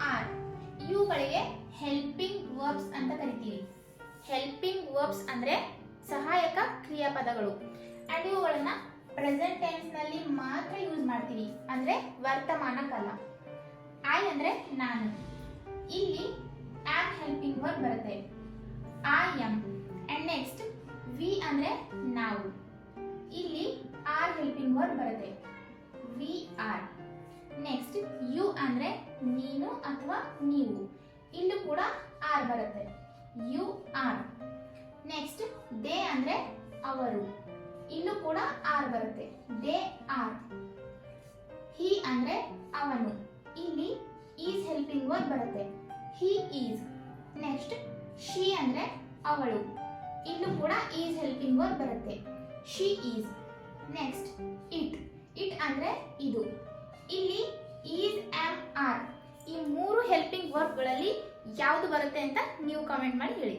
R ಇವುಗಳಿಗೆ helping verbs ಅಂತ ಕರಿತೀವಿ. ಹೆಲ್ಪಿಂಗ್ ವರ್ಬ್ಸ್ ಅಂದ್ರೆ ಸಹಾಯಕ ಕ್ರಿಯಾಪದಗಳು. ಅಂಡ್ ಇವುಗಳನ್ನ ಪ್ರೆಸೆಂಟ್ ಟೆನ್ಸ್ ನಲ್ಲಿ ಮಾತ್ರ ಯೂಸ್ ಮಾಡ್ತೀವಿ, ಅಂದ್ರೆ ವರ್ತಮಾನ ಕಾಲ. ಐ ಅಂದ್ರೆ ನಾನು, ಇಲ್ಲಿ ಆಮ್ ಹೆಲ್ಪಿಂಗ್ ವರ್ಬ್ ಬರುತ್ತೆ. I M. And next we ಅಂದ್ರೆ ನಾವು, ಇಲ್ಲಿ ಆರ್ ಹೆಲ್ಪಿಂಗ್ ವರ್ಬ್ ಬರುತ್ತೆ. We are. ನೆಕ್ಸ್ಟ್ ಯು ಅಂದ್ರೆ ನೀನು ಅಥವಾ ನೀವು, ಇಲ್ಲೂ ಕೂಡ ಆರ್ ಬರುತ್ತೆ. You are. ನೆಕ್ಸ್ಟ್ ದೇ ಅಂದ್ರೆ ಅವರು, ಇಲ್ಲೂ ಕೂಡ ಆರ್ ಬರುತ್ತೆ. They are. ಹಿ ಅಂದ್ರೆ ಅವನು, ಇಲ್ಲಿ ಈಸ್ ಹೆಲ್ಪಿಂಗ್ ವರ್ಬ್ ಬರುತ್ತೆ. He is. ನೆಕ್ಸ್ಟ್ ಶಿ ಅಂದ್ರೆ ಅವಳು, ಇಲ್ಲೂ ಕೂಡ ಈಸ್ ಹೆಲ್ಪಿಂಗ್ ವರ್ಬ್ ಬರುತ್ತೆ. She is. Next it. It ಅಂದ್ರೆ ಇದು, ಇಲ್ಲಿ ಈಸ್ ಆಮ್ ಆರ್. ಈ ಮೂರು ಹೆಲ್ಪಿಂಗ್ ವರ್ಬ್ಗಳಲ್ಲಿ ಯಾವುದು ಬರುತ್ತೆ ಅಂತ ನೀವು ಕಾಮೆಂಟ್ ಮಾಡಿ ಹೇಳಿ.